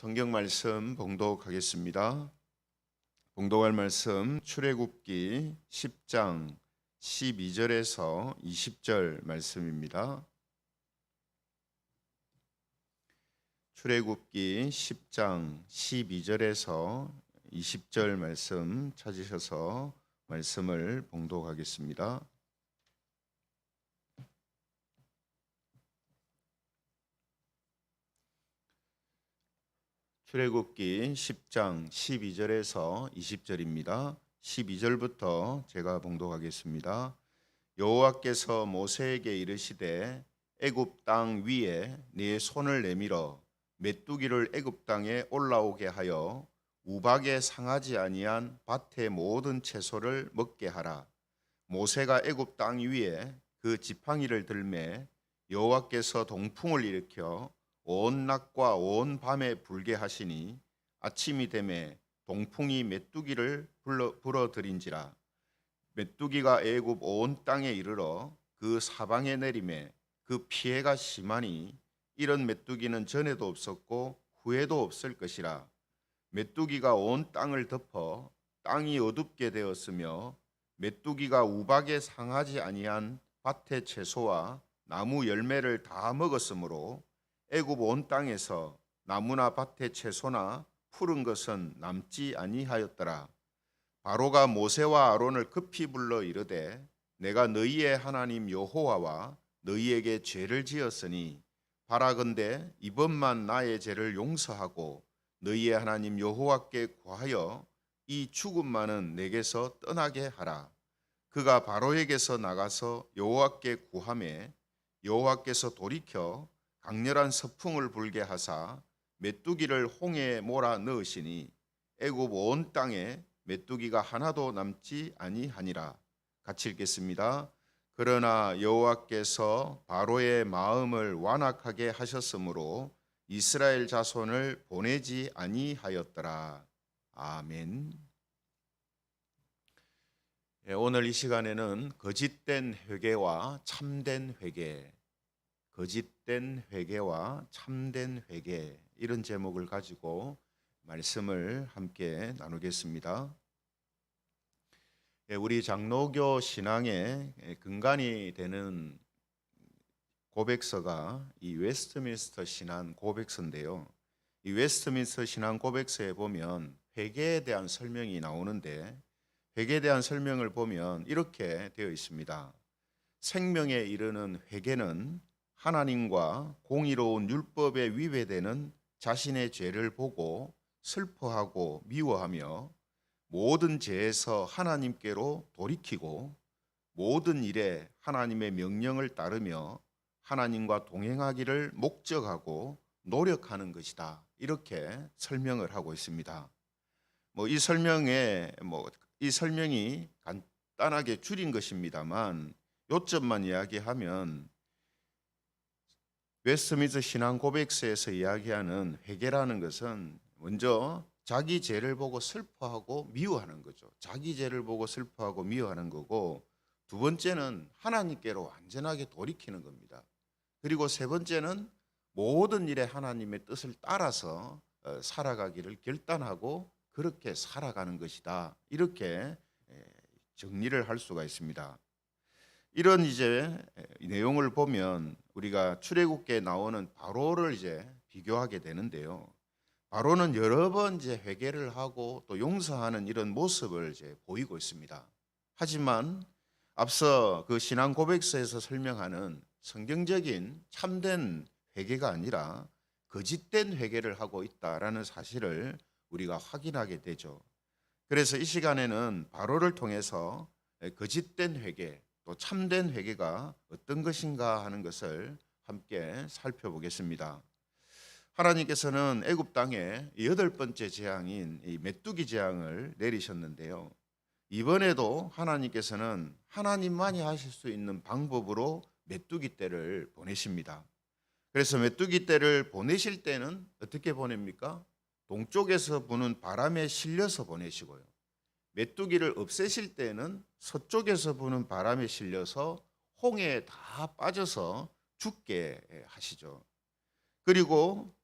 성경 말씀 봉독하겠습니다. 봉독할 말씀 출애굽기 10장 12절에서 20절 말씀입니다. 출애굽기 10장 12절에서 20절 말씀 찾으셔서 말씀을 봉독하겠습니다. 출애굽기 10장 12절에서 20절입니다. 12절부터 제가 봉독하겠습니다. 여호와께서 모세에게 이르시되 애굽 땅 위에 네 손을 내밀어 메뚜기를 애굽 땅에 올라오게 하여 우박에 상하지 아니한 밭의 모든 채소를 먹게 하라. 모세가 애굽 땅 위에 그 지팡이를 들매 여호와께서 동풍을 일으켜 온 낮과 온 밤에 불게 하시니 아침이 되매 동풍이 메뚜기를 불어들인지라. 메뚜기가 애굽 온 땅에 이르러 그 사방에 내림에 그 피해가 심하니 이런 메뚜기는 전에도 없었고 후에도 없을 것이라. 메뚜기가 온 땅을 덮어 땅이 어둡게 되었으며 메뚜기가 우박에 상하지 아니한 밭의 채소와 나무 열매를 다 먹었으므로 애굽 온 땅에서 나무나 밭의 채소나 푸른 것은 남지 아니하였더라. 바로가 모세와 아론을 급히 불러 이르되 내가 너희의 하나님 여호와와 너희에게 죄를 지었으니 바라건대 이번만 나의 죄를 용서하고 너희의 하나님 여호와께 구하여 이 죽음만은 내게서 떠나게 하라. 그가 바로에게서 나가서 여호와께 구하매 여호와께서 돌이켜 강렬한 서풍을 불게 하사 메뚜기를 홍해에 몰아 넣으시니 애굽 온 땅에 메뚜기가 하나도 남지 아니하니라. 같이 읽겠습니다. 그러나 여호와께서 바로의 마음을 완악하게 하셨으므로 이스라엘 자손을 보내지 아니하였더라. 아멘. 오늘 이 시간에는 거짓된 회개와 참된 회개, 거짓된 회개와 참된 회개, 이런 제목을 가지고 말씀을 함께 나누겠습니다. 우리 장로교 신앙의 근간이 되는 고백서가 이 웨스트민스터 신앙 고백서인데요. 이 웨스트민스터 신앙 고백서에 보면 회개에 대한 설명이 나오는데, 회개에 대한 설명을 보면 이렇게 되어 있습니다. 생명에 이르는 회개는 하나님과 공의로운 율법에 위배되는 자신의 죄를 보고 슬퍼하고 미워하며 모든 죄에서 하나님께로 돌이키고 모든 일에 하나님의 명령을 따르며 하나님과 동행하기를 목적하고 노력하는 것이다. 이렇게 설명을 하고 있습니다. 이 설명이 간단하게 줄인 것입니다만 요점만 이야기하면 웨스트민스터 신앙 고백서에서 이야기하는 회개라는 것은 먼저 자기 죄를 보고 슬퍼하고 미워하는 거죠. 자기 죄를 보고 슬퍼하고 미워하는 거고, 두 번째는 하나님께로 완전하게 돌이키는 겁니다. 그리고 세 번째는 모든 일에 하나님의 뜻을 따라서 살아가기를 결단하고 그렇게 살아가는 것이다. 이렇게 정리를 할 수가 있습니다. 이런 내용을 보면 우리가 출애굽기에 나오는 바로를 비교하게 되는데요. 바로는 여러 번 회개를 하고 또 용서하는 이런 모습을 보이고 있습니다. 하지만 앞서 그 신앙 고백서에서 설명하는 성경적인 참된 회개가 아니라 거짓된 회개를 하고 있다라는 사실을 우리가 확인하게 되죠. 그래서 이 시간에는 바로를 통해서 거짓된 회개, 또 참된 회개가 어떤 것인가 하는 것을 함께 살펴보겠습니다. 하나님께서는 애굽 땅에 8번째 재앙인 이 메뚜기 재앙을 내리셨는데요. 이번에도 하나님께서는 하나님만이 하실 수 있는 방법으로 메뚜기 떼를 보내십니다. 그래서 메뚜기 떼를 보내실 때는 어떻게 보냅니까? 동쪽에서 부는 바람에 실려서 보내시고요. 메뚜기를 없애실 때는 서쪽에서 부는 바람에 실려서 홍해에 다 빠져서 죽게 하시죠. 그리고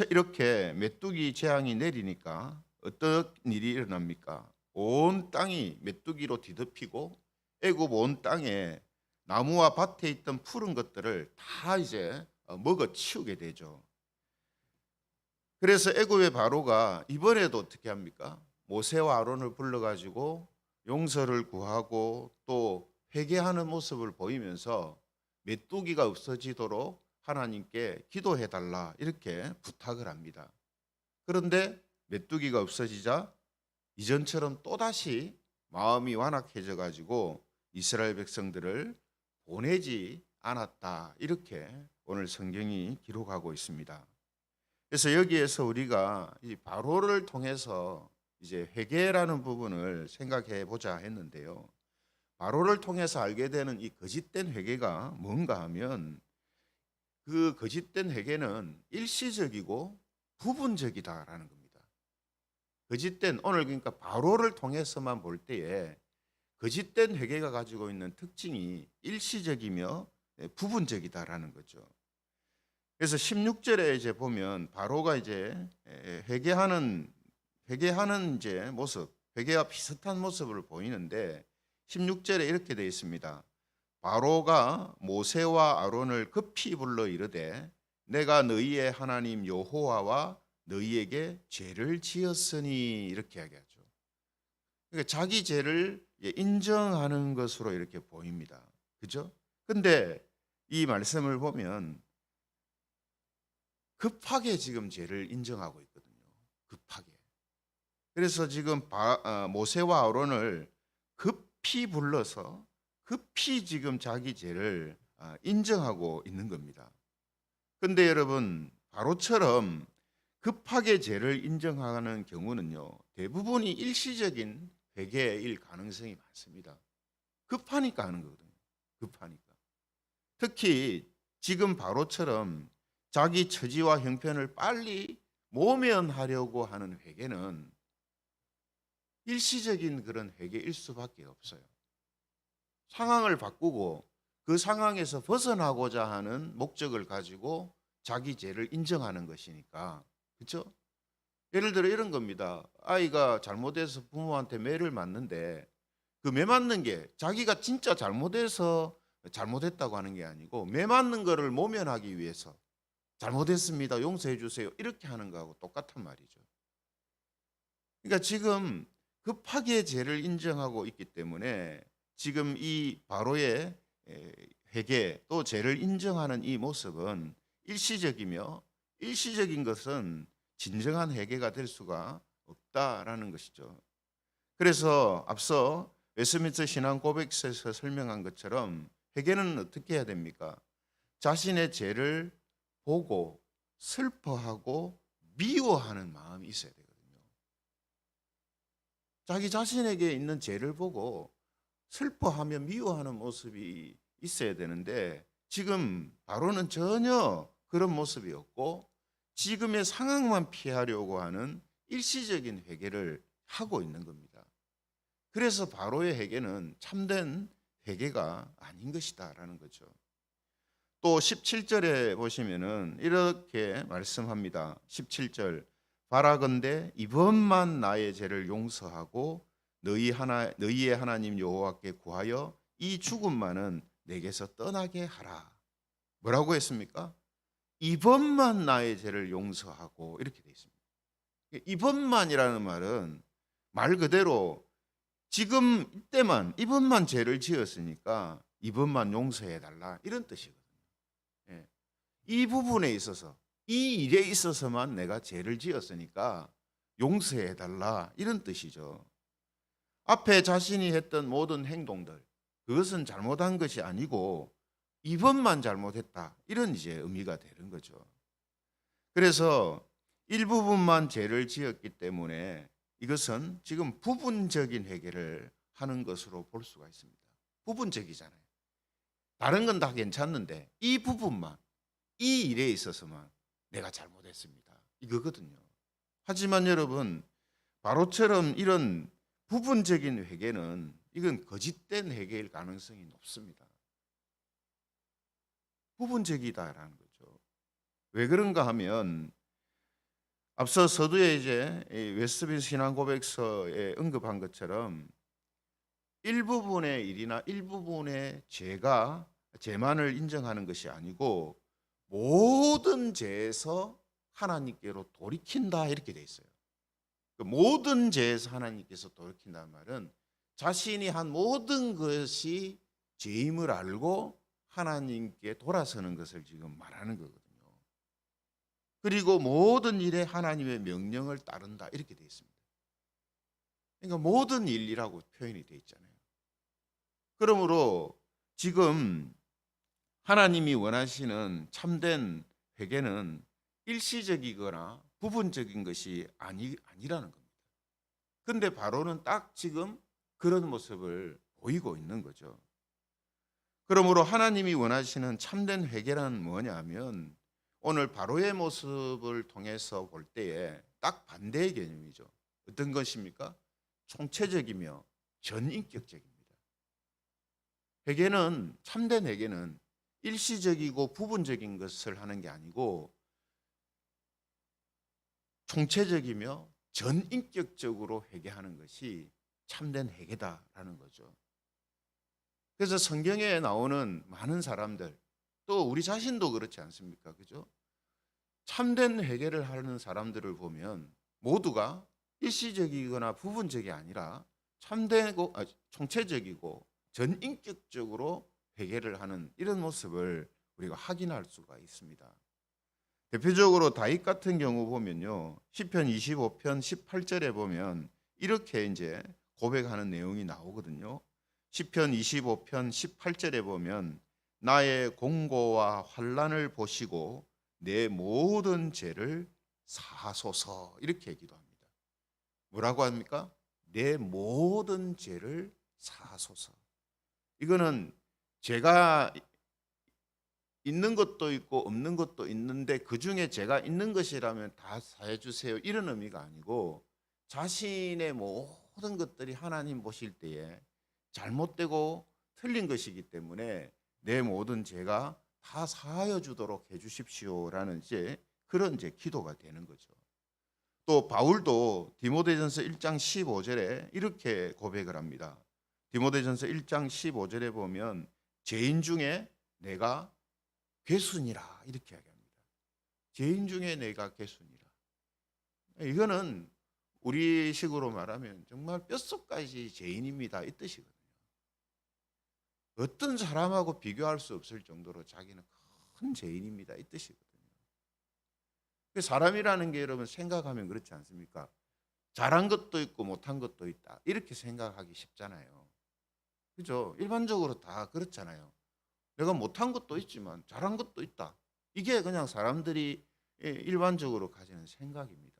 이렇게 메뚜기 재앙이 내리니까 어떤 일이 일어납니까? 온 땅이 메뚜기로 뒤덮이고 애굽 온 땅에 나무와 밭에 있던 푸른 것들을 다 이제 먹어 치우게 되죠. 그래서 애굽의 바로가 이번에도 어떻게 합니까? 모세와 아론을 불러가지고 용서를 구하고 또 회개하는 모습을 보이면서 메뚜기가 없어지도록 하나님께 기도해 달라 이렇게 부탁을 합니다. 그런데 메뚜기가 없어지자 이전처럼 또다시 마음이 완악해져 가지고 이스라엘 백성들을 보내지 않았다. 이렇게 오늘 성경이 기록하고 있습니다. 그래서 여기에서 우리가 이 바로를 통해서 이제 회개라는 부분을 생각해 보자 했는데요. 바로를 통해서 알게 되는 이 거짓된 회개가 뭔가 하면 그 거짓된 회개는 일시적이고 부분적이다라는 겁니다. 거짓된 오늘 그러니까 바로를 통해서만 볼 때에 거짓된 회개가 가지고 있는 특징이 일시적이며 부분적이다라는 거죠. 그래서 16절에 이제 보면 바로가 이제 회개하는 이제 모습, 회개와 비슷한 모습을 보이는데 16절에 이렇게 되어 있습니다. 바로가 모세와 아론을 급히 불러 이르되 내가 너희의 하나님 여호와와 너희에게 죄를 지었으니 이렇게 이야기하죠. 그러니까 자기 죄를 인정하는 것으로 이렇게 보입니다. 그죠? 근데 이 말씀을 보면 급하게 지금 죄를 인정하고 있거든요. 급하게. 그래서 지금 모세와 아론을 급히 불러서 급히 지금 자기 죄를 인정하고 있는 겁니다. 근데 여러분 바로처럼 급하게 죄를 인정하는 경우는요 대부분이 일시적인 회개일 가능성이 많습니다. 급하니까 하는 거거든요. 급하니까. 특히 지금 바로처럼 자기 처지와 형편을 빨리 모면하려고 하는 회개는 일시적인 그런 회개일 수밖에 없어요. 상황을 바꾸고 그 상황에서 벗어나고자 하는 목적을 가지고 자기 죄를 인정하는 것이니까. 그렇죠? 예를 들어 이런 겁니다. 아이가 잘못해서 부모한테 매를 맞는데 그 매 맞는 게 자기가 진짜 잘못해서 잘못했다고 하는 게 아니고 매 맞는 거를 모면하기 위해서 잘못했습니다. 용서해 주세요. 이렇게 하는 거하고 똑같은 말이죠. 그러니까 지금 급하게 죄를 인정하고 있기 때문에 지금 이 바로의 회개 또 죄를 인정하는 이 모습은 일시적이며 일시적인 것은 진정한 회개가 될 수가 없다라는 것이죠. 그래서 앞서 웨스트민스터 신앙 고백서에서 설명한 것처럼 회개는 어떻게 해야 됩니까? 자신의 죄를 보고 슬퍼하고 미워하는 마음이 있어야 되거든요. 자기 자신에게 있는 죄를 보고 슬퍼하며 미워하는 모습이 있어야 되는데 지금 바로는 전혀 그런 모습이 없고 지금의 상황만 피하려고 하는 일시적인 회개를 하고 있는 겁니다. 그래서 바로의 회개는 참된 회개가 아닌 것이다라는 거죠. 또 17절에 보시면은 이렇게 말씀합니다. 17절 바라건대 이번만 나의 죄를 용서하고 너희의 하나님 여호와께 구하여 이 죽음만은 내게서 떠나게 하라. 뭐라고 했습니까? 이번만 나의 죄를 용서하고 이렇게 되어 있습니다. 이번만이라는 말은 말 그대로 지금 이번만 죄를 지었으니까 이번만 용서해 달라 이런 뜻이거든요. 예. 이 부분에 있어서 이 일에 있어서만 내가 죄를 지었으니까 용서해 달라 이런 뜻이죠. 앞에 자신이 했던 모든 행동들 그것은 잘못한 것이 아니고 이번만 잘못했다 이런 이제 의미가 되는 거죠. 그래서 일부분만 죄를 지었기 때문에 이것은 지금 부분적인 회개를 하는 것으로 볼 수가 있습니다. 부분적이잖아요. 다른 건 다 괜찮는데 이 부분만 이 일에 있어서만 내가 잘못했습니다. 이거거든요. 하지만 여러분 바로처럼 이런 부분적인 회개는 이건 거짓된 회개일 가능성이 높습니다. 부분적이다라는 거죠. 왜 그런가 하면 앞서 서두에 이제 이 웨스트민스터 신앙 고백서에 언급한 것처럼 일부분의 일이나 일부분의 죄가 죄만을 인정하는 것이 아니고 모든 죄에서 하나님께로 돌이킨다 이렇게 돼 있어요. 그 모든 죄에서 하나님께서 돌이킨다는 말은 자신이 한 모든 것이 죄임을 알고 하나님께 돌아서는 것을 지금 말하는 거거든요. 그리고 모든 일에 하나님의 명령을 따른다 이렇게 돼 있습니다. 그러니까 모든 일이라고 표현이 돼 있잖아요. 그러므로 지금 하나님이 원하시는 참된 회개는 일시적이거나 부분적인 것이 아니라는 겁니다. 근데 바로는 딱 지금 그런 모습을 보이고 있는 거죠. 그러므로 하나님이 원하시는 참된 회개란 뭐냐면 오늘 바로의 모습을 통해서 볼 때에 딱 반대의 개념이죠. 어떤 것입니까? 총체적이며 전인격적입니다. 회개는 참된 회개는 일시적이고 부분적인 것을 하는 게 아니고 총체적이며 전인격적으로 회개하는 것이 참된 회개다라는 거죠. 그래서 성경에 나오는 많은 사람들 또 우리 자신도 그렇지 않습니까? 그죠? 참된 회개를 하는 사람들을 보면 모두가 일시적이거나 부분적이 아니라 참되고 총체적이고 전인격적으로 회개를 하는 이런 모습을 우리가 확인할 수가 있습니다. 대표적으로 다윗 같은 경우 보면요. 시편 25편 18절에 보면 이렇게 이제 고백하는 내용이 나오거든요. 시편 25편 18절에 보면 나의 공고와 환난을 보시고 내 모든 죄를 사하소서 이렇게 기도합니다. 뭐라고 합니까? 내 모든 죄를 사하소서. 이거는 제가 있는 것도 있고 없는 것도 있는데 그중에 제가 있는 것이라면 다 사해 주세요 이런 의미가 아니고 자신의 모든 것들이 하나님 보실 때에 잘못되고 틀린 것이기 때문에 내 모든 죄가 다 사하여 주도록 해 주십시오라는 이제 그런 이제 기도가 되는 거죠. 또 바울도 디모데전서 1장 15절에 이렇게 고백을 합니다. 디모데전서 1장 15절에 보면 죄인 중에 내가 괴순이라 이렇게 이야기합니다. 죄인 중에 내가 괴순이라. 이거는 우리식으로 말하면 정말 뼛속까지 죄인입니다 이 뜻이거든요. 어떤 사람하고 비교할 수 없을 정도로 자기는 큰 죄인입니다 이 뜻이거든요. 사람이라는 게 여러분 생각하면 그렇지 않습니까? 잘한 것도 있고 못한 것도 있다 이렇게 생각하기 쉽잖아요. 그죠? 일반적으로 다 그렇잖아요. 내가 못한 것도 있지만 잘한 것도 있다. 이게 그냥 사람들이 일반적으로 가지는 생각입니다.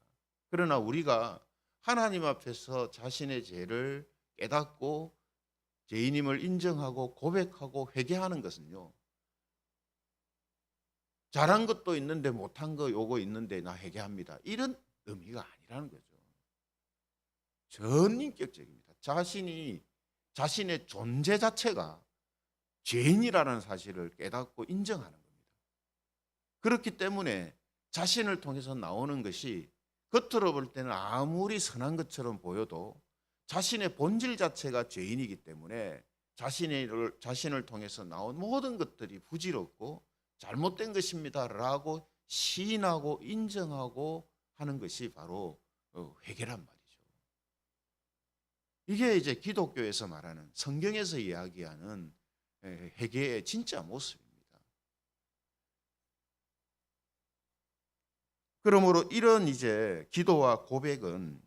그러나 우리가 하나님 앞에서 자신의 죄를 깨닫고 죄인임을 인정하고 고백하고 회개하는 것은요. 잘한 것도 있는데 못한 거 요거 있는데 나 회개합니다. 이런 의미가 아니라는 거죠. 전인격적입니다. 자신의 존재 자체가 죄인이라는 사실을 깨닫고 인정하는 겁니다. 그렇기 때문에 자신을 통해서 나오는 것이 겉으로 볼 때는 아무리 선한 것처럼 보여도 자신의 본질 자체가 죄인이기 때문에 자신을 통해서 나온 모든 것들이 부질없고 잘못된 것입니다라고 시인하고 인정하고 하는 것이 바로 회개란 말이죠. 이게 이제 기독교에서 말하는 성경에서 이야기하는 회개의 진짜 모습입니다. 그러므로 이런 이제 기도와 고백은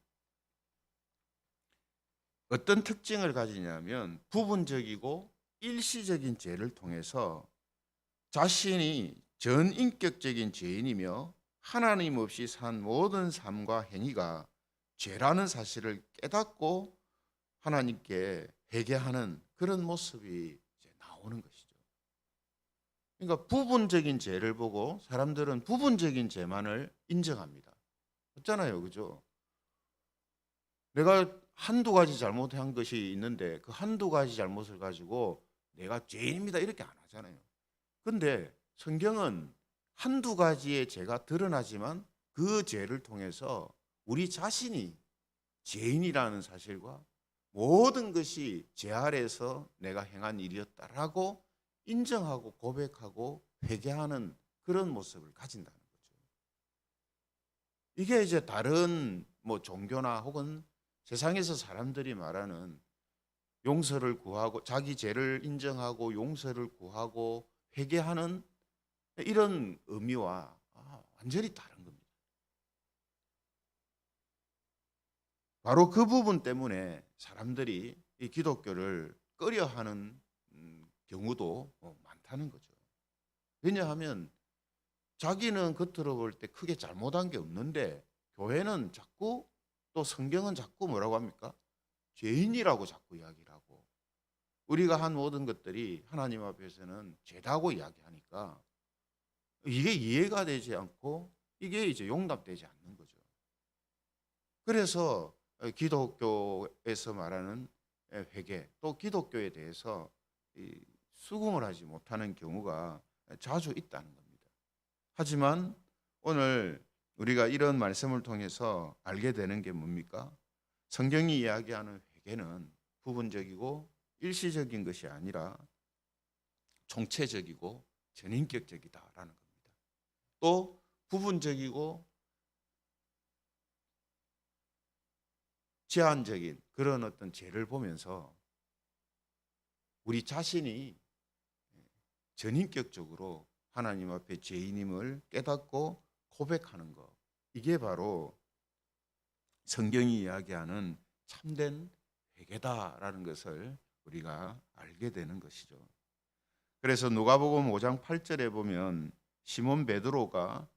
어떤 특징을 가지냐면 부분적이고 일시적인 죄를 통해서 자신이 전인격적인 죄인이며 하나님 없이 산 모든 삶과 행위가 죄라는 사실을 깨닫고 하나님께 회개하는 그런 모습이 이제 나오는 것이죠. 그러니까 부분적인 죄를 보고 사람들은 부분적인 죄만을 인정합니다. 없잖아요, 그죠? 내가 한두 가지 잘못한 것이 있는데 그 한두 가지 잘못을 가지고 내가 죄인입니다 이렇게 안 하잖아요. 근데 성경은 한두 가지의 죄가 드러나지만 그 죄를 통해서 우리 자신이 죄인이라는 사실과 모든 것이 죄 아래에서 내가 행한 일이었다라고 인정하고 고백하고 회개하는 그런 모습을 가진다는 거죠. 이게 이제 다른 뭐 종교나 혹은 세상에서 사람들이 말하는 용서를 구하고 자기 죄를 인정하고 용서를 구하고 회개하는 이런 의미와 완전히 다른 겁니다. 바로 그 부분 때문에 사람들이 이 기독교를 꺼려하는 경우도 많다는 거죠. 왜냐하면 자기는 겉으로 볼 때 크게 잘못한 게 없는데 교회는 자꾸 또 성경은 자꾸 뭐라고 합니까? 죄인이라고 자꾸 이야기를 하고 우리가 한 모든 것들이 하나님 앞에서는 죄다고 이야기하니까 이게 이해가 되지 않고 이게 이제 용납되지 않는 거죠. 그래서 기독교에서 말하는 회개 또 기독교에 대해서 수긍을 하지 못하는 경우가 자주 있다는 겁니다. 하지만 오늘 우리가 이런 말씀을 통해서 알게 되는 게 뭡니까? 성경이 이야기하는 회개는 부분적이고 일시적인 것이 아니라 총체적이고 전인격적이다라는 겁니다. 또 부분적이고 제한적인 그런 어떤 죄를 보면서 우리 자신이 전인격적으로 하나님 앞에 죄인임을 깨닫고 고백하는 것, 이게 바로 성경이 이야기하는 참된 회개다라는 것을 우리가 알게 되는 것이죠. 그래서 누가복음 5장 8절에 보면 시몬 베드로가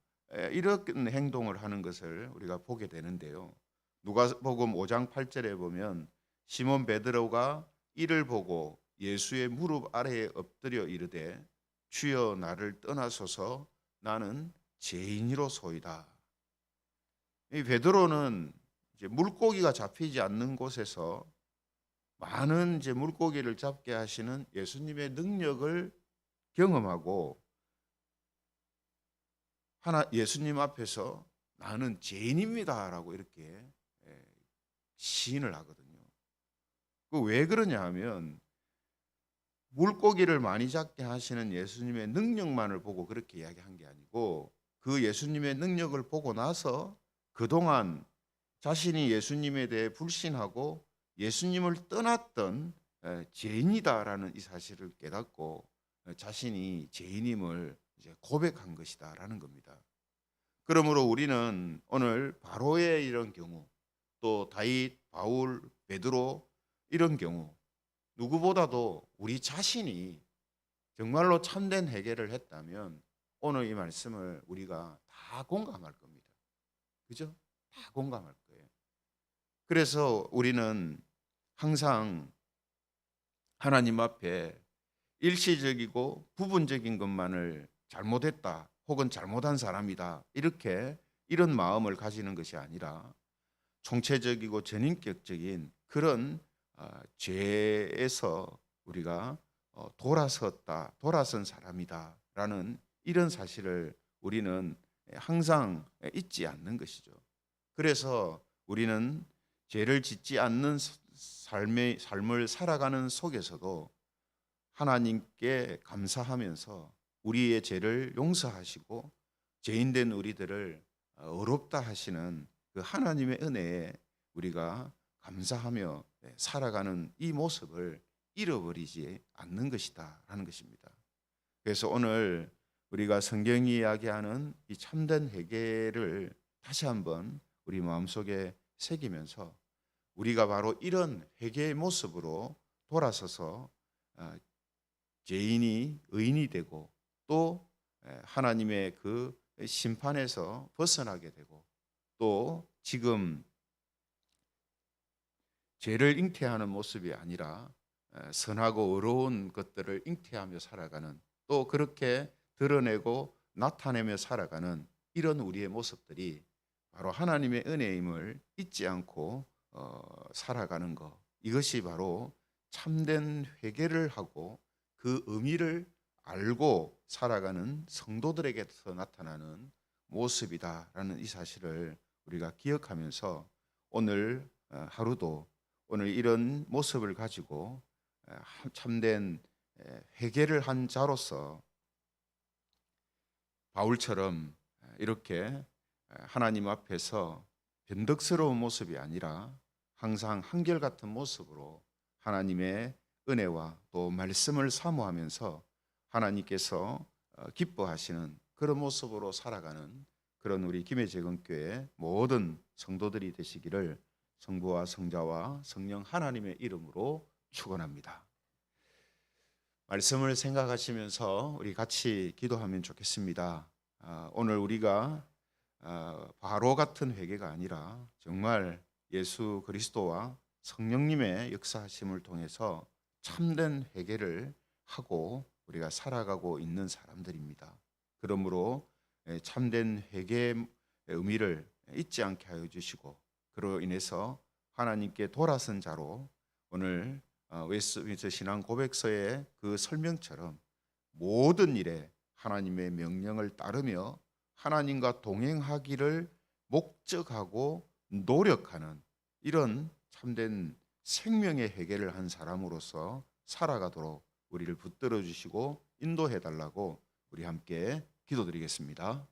이런 행동을 하는 것을 우리가 보게 되는데요. 누가복음 5장 8절에 보면 시몬 베드로가 이를 보고 예수의 무릎 아래에 엎드려 이르되 주여 나를 떠나소서 나는 죄인이로소이다. 이 베드로는 이제 물고기가 잡히지 않는 곳에서 많은 이제 물고기를 잡게 하시는 예수님의 능력을 경험하고 예수님 앞에서 나는 죄인입니다라고 이렇게 시인을 하거든요. 그 왜 그러냐 하면 물고기를 많이 잡게 하시는 예수님의 능력만을 보고 그렇게 이야기한 게 아니고 그 예수님의 능력을 보고 나서 그동안 자신이 예수님에 대해 불신하고 예수님을 떠났던 죄인이다라는 이 사실을 깨닫고 자신이 죄인임을 이제 고백한 것이다라는 겁니다. 그러므로 우리는 오늘 바로의 이런 경우 또 다윗, 바울, 베드로 이런 경우 누구보다도 우리 자신이 정말로 참된 회개를 했다면 오늘 이 말씀을 우리가 다 공감할 겁니다. 그죠? 다 공감할 거예요. 그래서 우리는 항상 하나님 앞에 일시적이고 부분적인 것만을 잘못했다 혹은 잘못한 사람이다 이런 마음을 가지는 것이 아니라 총체적이고 전인격적인 그런 죄에서 우리가 돌아선 사람이다라는 이런 사실을 우리는 항상 잊지 않는 것이죠. 그래서 우리는 죄를 짓지 않는 삶을 살아가는 속에서도 하나님께 감사하면서 우리의 죄를 용서하시고 죄인된 우리들을 의롭다 하시는 그 하나님의 은혜에 우리가 감사하며 살아가는 이 모습을 잃어버리지 않는 것이다 라는 것입니다. 그래서 오늘 우리가 성경이 이야기하는 이 참된 회개를 다시 한번 우리 마음속에 새기면서 우리가 바로 이런 회개의 모습으로 돌아서서 죄인이 의인이 되고 또 하나님의 그 심판에서 벗어나게 되고 또 지금 죄를 잉태하는 모습이 아니라 선하고 의로운 것들을 잉태하며 살아가는 또 그렇게 드러내고 나타내며 살아가는 이런 우리의 모습들이 바로 하나님의 은혜임을 잊지 않고 살아가는 것, 이것이 바로 참된 회개를 하고 그 의미를 알고 살아가는 성도들에게서 나타나는 모습이다라는 이 사실을 우리가 기억하면서 오늘 하루도 오늘 이런 모습을 가지고 참된 회개를 한 자로서 바울처럼 이렇게 하나님 앞에서 변덕스러운 모습이 아니라 항상 한결같은 모습으로 하나님의 은혜와 또 말씀을 사모하면서 하나님께서 기뻐하시는 그런 모습으로 살아가는 그런 우리 김해재건교회 모든 성도들이 되시기를 성부와 성자와 성령 하나님의 이름으로 축원합니다. 말씀을 생각하시면서 우리 같이 기도하면 좋겠습니다. 오늘 우리가 바로 같은 회개가 아니라 정말 예수 그리스도와 성령님의 역사하심을 통해서 참된 회개를 하고 우리가 살아가고 있는 사람들입니다. 그러므로 참된 회개의 의미를 잊지 않게 하여 주시고 그로 인해서 하나님께 돌아선 자로 오늘 웨스트민스터 신앙 고백서의 그 설명처럼 모든 일에 하나님의 명령을 따르며 하나님과 동행하기를 목적하고 노력하는 이런 참된 생명의 회개를 한 사람으로서 살아가도록 우리를 붙들어 주시고 인도해 달라고 우리 함께 기도드리겠습니다.